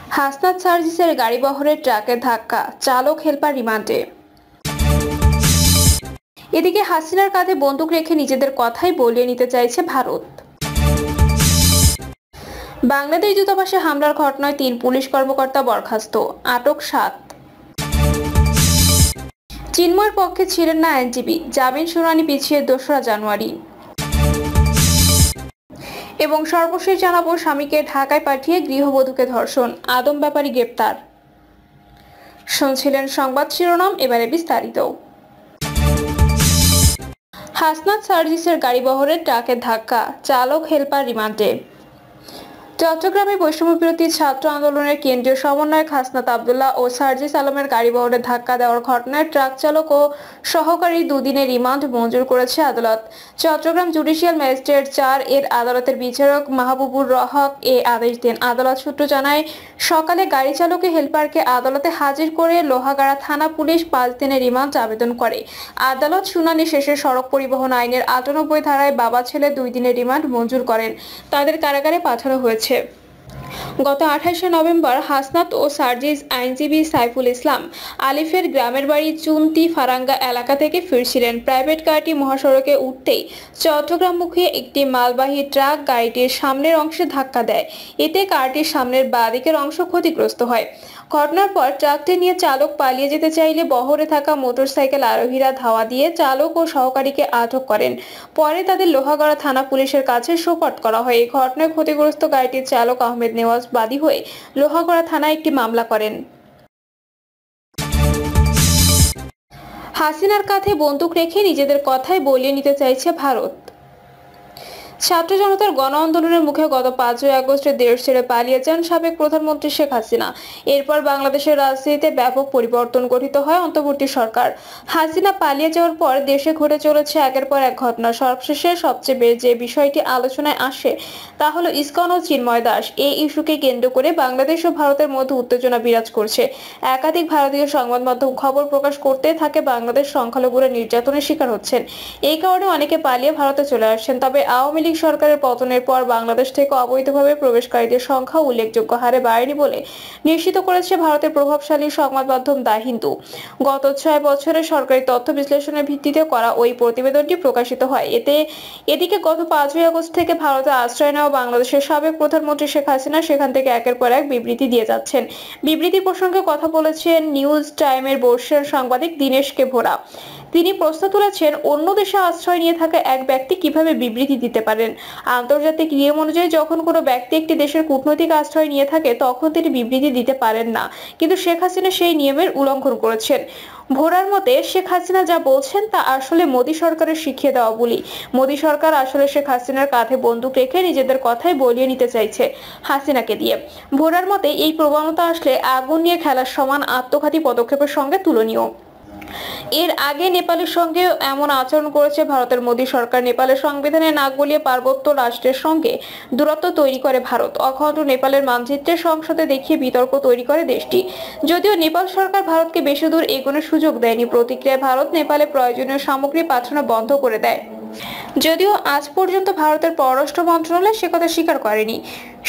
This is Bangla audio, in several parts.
হাসনাত সার্জিসের গাড়িবহরের ট্রাকের ধাক্কা, চালক হেলপার রিমান্ডে। এদিকে হাসিনার কাঁধে বন্দুক রেখে নিজেদের কথাই বলিয়ে নিতে চাইছে ভারত। বাংলাদেশ দূতাবাসে হামলার ঘটনায় 3 পুলিশ কর্মকর্তা বরখাস্ত, আটক 7। চিন্ময়ের পক্ষে ছিলেন না আইনজীবী, জামিন শুনানি পিছিয়ে 2রা জানুয়ারি। এবং সর্বশেষ জানাবো, স্বামীকে ঢাকায় পাঠিয়ে গৃহবধূকে ধর্ষণ, আদম ব্যাপারী গ্রেপ্তার। শুনছিলেন সংবাদ শিরোনাম, এবারে বিস্তারিত। হাসনাত সার্জিসের গাড়িবহরের ট্রাকের ধাক্কা, চালক হেলপার রিমান্ডে। চট্টগ্রামে বৈষম্যবিরোধী ছাত্র আন্দোলনের কেন্দ্রীয় সমন্বয়ক হাসনাত আব্দুল্লাহ ও সার্জিস আলমের গাড়িবহরে ধাক্কা দেওয়ার ঘটনায় ট্রাক চালক ও সহকারী 2 দিনের রিমান্ড মঞ্জুর করেছে আদালত। চট্টগ্রাম জুডিশিয়াল ম্যাজিস্ট্রেট 4 এর আদালতের বিচারক মাহবুবুর রহক এ আদেশ দেন। আদালত সূত্র জানায়, সকালে গাড়ি চালকে হেলপারকে আদালতে হাজির করে লোহাগাড়া থানা পুলিশ 5 দিনের রিমান্ড আবেদন করে। আদালত শুনানি শেষে সড়ক পরিবহন আইনের 98 ধারায় বাবা ছেলে 2 দিনের রিমান্ড মঞ্জুর করেন। তাদের কারাগারে পাঠানো হয়েছে। গত 28শে নভেম্বর হাসনাত ও সার্জিস আইনজীবী সাইফুল ইসলাম আলিফের গ্রামের বাড়ি চুন্তি ফারাঙ্গা এলাকা থেকে ফিরছিলেন। প্রাইভেট কারটি মহাসড়কে উঠতেই চট্টগ্রামমুখী একটি মালবাহী ট্রাক গাড়িটির সামনের অংশে ধাক্কা দেয়। এতে কারটির সামনের বাঁ দিকের অংশ ক্ষতিগ্রস্ত হয়। ঘটনার পর ট্রাকটি নিয়ে চালক পালিয়ে যেতে চাইলে বহরে থাকা মোটরসাইকেল আরোহীরা ধাওয়া দিয়ে চালক ও সহকারীকে আটক করেন। পরে তাদের লোহাগড়া থানা পুলিশের কাছে সোপর্দ করা হয়। এই ঘটনায় ক্ষতিগ্রস্ত গাড়িটির চালক আহমেদ নেওয়াজ বাদী হয়ে লোহাগড়া থানায় একটি মামলা করেন। হাসিনার কাঁধে বন্দুক রেখে নিজেদের কথাই বলিয়ে নিতে চাইছে ভারত। ছাত্র জনতার গণ আন্দোলনের মুখে গত 5ই আগস্টে দেশ ছেড়ে পালিয়ে যান সাবেক প্রধানমন্ত্রী শেখ হাসিনা। এরপর বাংলাদেশের রাজনীতিতে ব্যাপক পরিবর্তন গঠিত হয় অন্তর্বর্তী সরকার। হাসিনা পালিয়ে যাওয়ার পর দেশে ঘটে চলেছে একের পর এক ঘটনা। সবশেষে সবচেয়ে যে বিষয়টি আলোচনায় আসে তা হলো ইসকন ও চিন্ময় দাস। এই ইস্যুকে কেন্দ্র করে বাংলাদেশ ও ভারতের মধ্যে উত্তেজনা বিরাজ করছে। একাধিক ভারতীয় সংবাদ মাধ্যম খবর প্রকাশ করতে থাকে বাংলাদেশ সংখ্যালঘুরা নির্যাতনের শিকার হচ্ছেন। এই কারণে অনেকে পালিয়ে ভারতে চলে আসছেন। তবে আওয়ামী লীগ সরকারের পতনের পর বাংলাদেশ থেকে অবৈধভাবে প্রবেশকারীদের সংখ্যা উল্লেখযোগ্য হারে বাড়েনি বলে নিশ্চিত করেছে ভারতের প্রভাবশালী সংবাদ মাধ্যম দ্য হিন্দু। গত 6 বছরের সরকারি তথ্য বিশ্লেষণের ভিত্তিতে করা ওই প্রতিবেদনটি প্রকাশিত হয়। এদিকে গত 5ই আগস্ট থেকে ভারতে আশ্রয় নেওয়া বাংলাদেশের সাবেক প্রধানমন্ত্রী শেখ হাসিনা সেখান থেকে একের পর এক বিবৃতি দিয়ে যাচ্ছেন। বিবৃতি প্রসঙ্গে কথা বলেছেন নিউজ টাইমের বর্ষীয় সাংবাদিক দীনেশ কে ভোরা। তিনি প্রশ্ন তুলেছেন, অন্য দেশে আশ্রয় নিয়ে থাকা এক ব্যক্তি কিভাবে বিবৃতি দিতে পারেন? আন্তর্জাতিক নিয়ম অনুযায়ী যখন কোনো ব্যক্তি একটি দেশের কূটনৈতিক আশ্রয় নিয়ে থাকে তখন তিনি বিবৃতি দিতে পারেন না, কিন্তু শেখ হাসিনা সেই নিয়মের উল্লঙ্ঘন করেছেন। ভোরার মতে, শেখ হাসিনা যা বলছেন তা আসলে মোদী সরকারের শিখিয়ে দেওয়া বলি। মোদী সরকার আসলে শেখ হাসিনার কাঁধে বন্দুক রেখে নিজেদের কথাই বলিয়ে নিতে চাইছে হাসিনাকে দিয়ে। ভোরার মতে, এই প্রবণতা আসলে আগুন নিয়ে খেলার সমান আত্মঘাতী পদক্ষেপের সঙ্গে তুলনীয়। এর আগে নেপালের সঙ্গে এমন আচরণ করেছে ভারতের মোদী সরকার। নেপালের সংবিধানে নাক গলিয়ে পার্বত্য রাষ্ট্রের সঙ্গে দূরত্ব তৈরি করে ভারত। অখণ্ড নেপালের মানচিত্রে সংসদে দেখিয়ে বিতর্ক তৈরি করে দেশটি। যদিও নেপাল সরকার ভারতকে বেশি দূর এগোনোর সুযোগ দেয়নি। প্রতিক্রিয়ায় ভারত নেপালে প্রয়োজনীয় সামগ্রী পাঠানো বন্ধ করে দেয়। যদিও আজ পর্যন্ত ভারতের পররাষ্ট্র মন্ত্রণালয় সে কথা স্বীকার করেনি।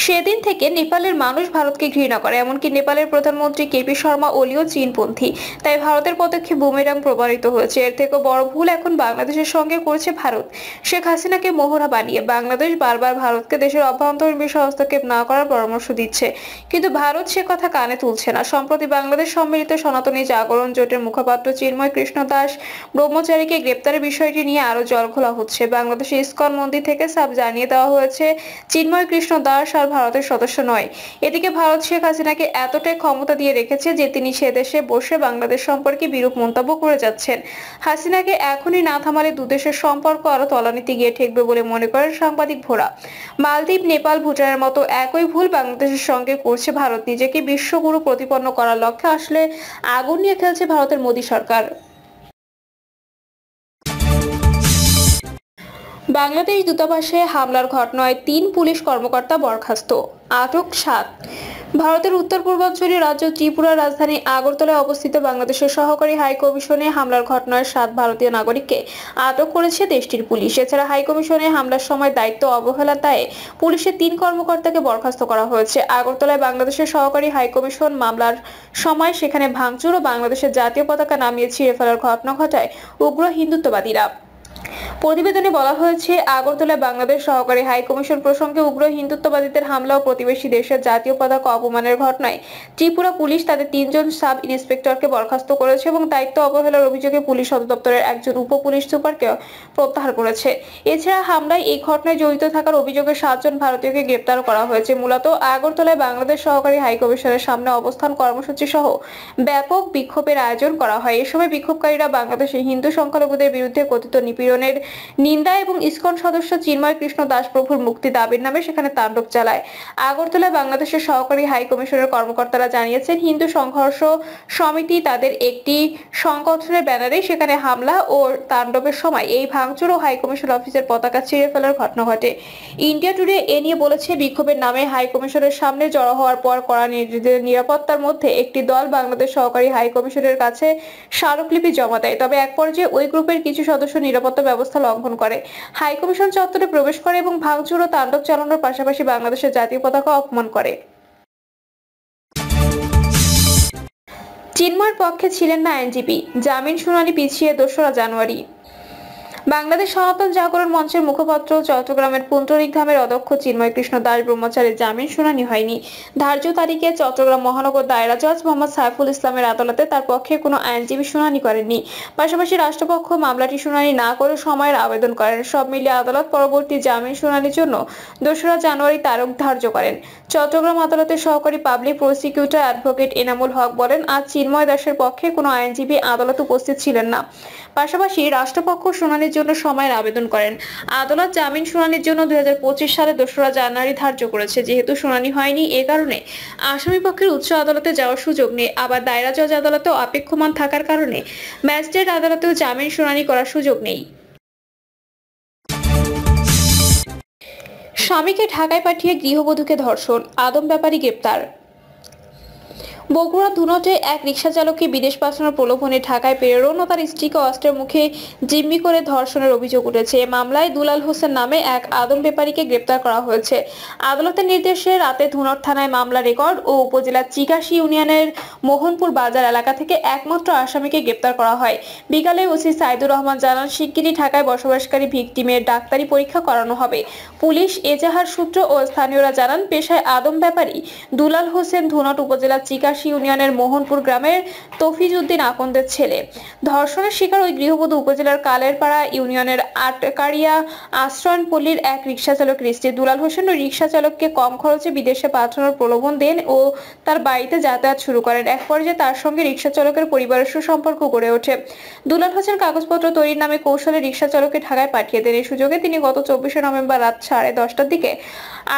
সেদিন থেকে নেপালের মানুষ ভারতকে ঘৃণা করে। এমনকি নেপালের প্রধানমন্ত্রী কেপি শর্মা ওলিও চীনপন্থী। তাই ভারতের পদক্ষেপ বুমেরাং প্রমাণিত হয়েছে। এর থেকেও বড় ভুল এখন বাংলাদেশের সঙ্গে করছে ভারত। শেখ হাসিনাকে মোহরা বানিয়ে বাংলাদেশ বারবার ভারতকে দেশের অভ্যন্তরীণ বিষয়ে হস্তক্ষেপ না করার পরামর্শ দিচ্ছে, কিন্তু ভারত সে কথা কানে তুলছে না। সম্প্রতি বাংলাদেশ সম্মিলিত সনাতনী জাগরণ জোটের মুখপাত্র চিন্ময় কৃষ্ণ দাস ব্রহ্মচারীকে গ্রেপ্তারের বিষয়টি নিয়ে আরো জলঘোলা হচ্ছে। বাংলাদেশের ইসকন মন্দির থেকে সাফ জানিয়ে দেওয়া হয়েছে চিন্ময় কৃষ্ণ দাস আর ভারতের সদস্য নয়। এদিকে ভারত শেখ হাসিনাকে এতটাই ক্ষমতা দিয়ে রেখেছে যে তিনি সে দেশে বসে বাংলাদেশ সম্পর্কে বিরূপ মন্তব্য করে যাচ্ছেন। হাসিনাকে এখনই না থামালে দুদেশের সম্পর্ক আরো তলানিতে গিয়ে ঠেকবে বলে মনে করেন সাংবাদিক ভোরা। মালদ্বীপ, নেপাল, ভুটানের মতো একই ভুল বাংলাদেশের সঙ্গে করছে ভারত। নিজেকে বিশ্বগুরু প্রতিপন্ন করার লক্ষ্যে আসলে আগুন নিয়ে খেলছে ভারতের মোদী সরকার। বাংলাদেশ দূতাবাসে হামলার ঘটনায় 3 পুলিশ কর্মকর্তা বরখাস্ত, আটক 7। ভারতের উত্তর পূর্বাঞ্চলীয় রাজ্য ত্রিপুরার রাজধানী আগরতলায় অবস্থিত বাংলাদেশের সহকারী হাই কমিশনে হামলার ঘটনায় 7 ভারতীয় নাগরিককে আটক করেছে দেশটির পুলিশ। এছাড়া হাই কমিশনে হামলার সময় দায়িত্ব অবহেলার দায়ে পুলিশের 3 কর্মকর্তাকে বরখাস্ত করা হয়েছে। আগরতলায় বাংলাদেশের সহকারী হাই কমিশন মামলার সময় সেখানে ভাঙচুর ও বাংলাদেশের জাতীয় পতাকা নামিয়ে ছিঁড়ে ফেলার ঘটনা ঘটায় উগ্র হিন্দুত্ববাদীরা। প্রতিবেদনে বলা হয়েছে, আগরতলায় বাংলাদেশ সহকারী হাই কমিশন প্রসঙ্গে উগ্র হিন্দুত্ববাদীদের হামলা ও প্রতিবেশী দেশের জাতীয় পতাকা অপমানের ঘটনায় ত্রিপুরা পুলিশ তাদের 3 জন সাব ইন্সপেক্টরকে বরখাস্ত করেছে এবং দায়িত্ব অবহেলার অভিযোগে পুলিশ সদর দপ্তরের একজন উপ পুলিশ সুপারকে প্রত্যাহার করেছে। এছাড়া হামলায় এই ঘটনায় জড়িত থাকার অভিযোগে 7 জন ভারতীয়কে গ্রেপ্তার করা হয়েছে। মূলত আগরতলায় বাংলাদেশ সহকারী হাই কমিশনের সামনে অবস্থান কর্মসূচি সহ ব্যাপক বিক্ষোভের আয়োজন করা হয়। এ সময় বিক্ষোভকারীরা বাংলাদেশের হিন্দু সংখ্যালঘুদের বিরুদ্ধে কথিত নিপীড়নের নিন্দা এবং ইসকন সদস্য চিন্ময় কৃষ্ণ দাস প্রভুর মুক্তি দাবির নামে সেখানে তাণ্ডব চালায়। আগরতলায় বাংলাদেশের সহকারী হাই কমিশনের কর্মকর্তারা জানিয়েছেন, হিন্দু সংঘর্ষ সমিতি তাদের একটি সংগঠনের ব্যানারে সেখানে হামলা ও তাণ্ডবের সময় এই ভাঙচুর ও হাই কমিশন অফিসের পতাকা ছিঁড়ে ফেলার ঘটনা ঘটে। ইন্ডিয়া টুডে এ নিয়ে বলেছে, বিক্ষোভের নামে হাই কমিশনের সামনে জড়ো হওয়ার পর কড়া নিরাপত্তার মধ্যে একটি দল বাংলাদেশ সহকারী হাই কমিশনের কাছে স্মারকলিপি জমা দেয়। তবে এক পর্যায়ে ওই গ্রুপের কিছু সদস্য নিরাপত্তা ব্যবস্থা লঙ্ঘন করে হাই কমিশন চত্বরে প্রবেশ করে এবং ভাঙচুর ও তাণ্ডব চালানোর পাশাপাশি বাংলাদেশের জাতীয় পতাকা অপমান করে। চিন্ময়ের পক্ষে ছিলেন না আইনজীবী, জামিন শুনানি পিছিয়ে 2রা জানুয়ারি। বাংলাদেশ সনাতন জাগরণ মঞ্চের মুখপাত্র চট্টগ্রামের পুন্ডরিক ধামের অধ্যক্ষ চিন্ময় কৃষ্ণ দাস ব্রহ্মচারীর জামিন শুনানি হয়নি। ধার্য তারিখে চট্টগ্রাম মহানগর দায়রা জজ মোহাম্মদ সাইফুল ইসলামের আদালতে তার পক্ষে কোনো আইনজীবী শুনানি করেননি। পাশাপাশি রাষ্ট্রপক্ষ মামলাটি শুনানি না করে সময়ের আবেদন করেন। সব মিলিয়ে আদালত পরবর্তী জামিন শুনানির জন্য 2রা জানুয়ারি তারিখ ধার্য করেন। চট্টগ্রাম আদালতের সহকারী public prosecutor advocate Enamul Haque বলেন, আজ চিন্ময় দাসের পক্ষে কোনো আইনজীবী আদালতে উপস্থিত ছিলেন না। পাশাপাশি রাষ্ট্রপক্ষ শুনানির জন্য সময়ের আবেদন করেন। আদালত জামিন শুনানির জন্য 2025 সালে 2রা জানুয়ারি ধার্য করেছে। যেহেতু শুনানি হয়নি, এ কারণে আসামি পক্ষের উচ্চ আদালতে যাওয়ার সুযোগ নেই। আবার দায়রা জজ আদালতেও অপেক্ষমান থাকার কারণে ম্যাজিস্ট্রেট আদালতেও জামিন শুনানি করার সুযোগ নেই। স্বামীকে ঢাকায় পাঠিয়ে গৃহবধূকে ধর্ষণ, আদম ব্যাপারী গ্রেপ্তার। বগুড়া ধুনটে এক রিকশা চালককে বিদেশ পাঠানোর প্রলোভনে ঢাকায় প্রেরণ ও তার স্ত্রীকে অস্ত্রের মুখে জিম্মি করে ধর্ষণের অভিযোগ উঠেছে। এ মামলায় দুলাল হোসেন নামে এক আদম ব্যাপারীকে গ্রেপ্তার করা হয়েছে। আদালতের নির্দেশে রাতে ধুনট থানায় মামলা রেকর্ড ও উপজেলার চিকাশি ইউনিয়নের মোহনপুর বাজার এলাকা থেকে একমাত্র আসামিকে গ্রেপ্তার করা হয়। বিকালে ওসি সাইদুর রহমান জানান, শিগগিরই ঢাকায় বসবাসকারী ভিকটিমের ডাক্তারি পরীক্ষা করানো হবে। পুলিশ এজাহার সূত্র ও স্থানীয়রা জানান, পেশায় আদম ব্যাপারী দুলাল হোসেন ধুনট উপজেলার চিকাশি ইউনিয়নের মোহনপুর গ্রামের তফিজ উদ্দিন আকন্দের ছেলে। ধর্ষণের শিকার ওই গৃহবধূ উপজেলার কালেরপাড়া ইউনিয়নের আটকারিয়া আশ্রয়নপল্লীর এক রিকশা চালকের স্ত্রী। দুলাল হোসেন ওই রিকশা চালককে কম খরচে বিদেশে পাঠানোর প্রলোভন দেন ও তার বাড়িতে যাতায়াত শুরু করেন। এক পর্যায়ে তার সঙ্গে রিকশা চালকের পরিবারের সুসম্পর্ক গড়ে ওঠে। দুলাল হোসেন কাগজপত্র তৈরির নামে কৌশলে রিকশা চালককে ঢাকায় পাঠিয়ে দেন। এই সুযোগে তিনি গত 24শে নভেম্বর রাত 10:30টার দিকে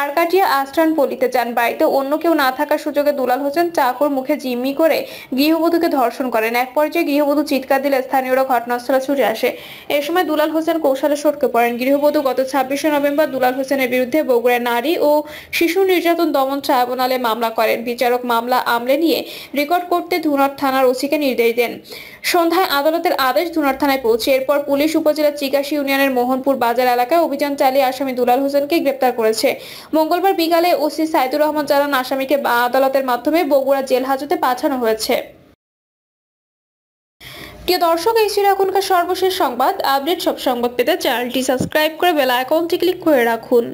আরকাটিয়া আশ্রয়নপল্লীতে যান। বাড়িতে অন্য কেউ না থাকার সুযোগে দুলাল হোসেন চাকুর মুখে জিম্মি করে গৃহবধূকে ধর্ষণ করেন। এক পর্যায়ে গৃহবধূ চিৎকার দিলে স্থানীয়রা ঘটনাস্থলে ছুটে আসে। এ সময় দুলাল হোসেন কৌশলে সটকে পড়েন। গৃহবধূ গত 26শে নভেম্বর দুলাল হোসেনের বিরুদ্ধে বগুড়ায় নারী ও শিশু নির্যাতন দমন ট্রাইব্যুনালে মামলা করেন। বিচারক মামলা আমলে নিয়ে রেকর্ড করতে ধুনট থানার ওসিকে নির্দেশ দেন। সন্ধ্যায় আদালতের আদেশ ধুনট থানায় পৌঁছে এরপর পুলিশ উপজেলার চিকাশি ইউনিয়নের মোহনপুর বাজার এলাকায় অভিযান চালিয়ে আসামি দুলাল হোসেনকে গ্রেপ্তার করেছে। মঙ্গলবার বিকালে ওসি সাইদুর রহমান জানান, আসামিকে আদালতের মাধ্যমে বগুড়া জেল হাজতে পাঠানো হয়েছে। প্রিয় দর্শক, এই ছিল এখনকার সর্বশেষ সংবাদ। আপডেট সব সংবাদ পেতে চ্যানেলটি সাবস্ক্রাইব করে বেল আইকনটি ক্লিক করে রাখুন।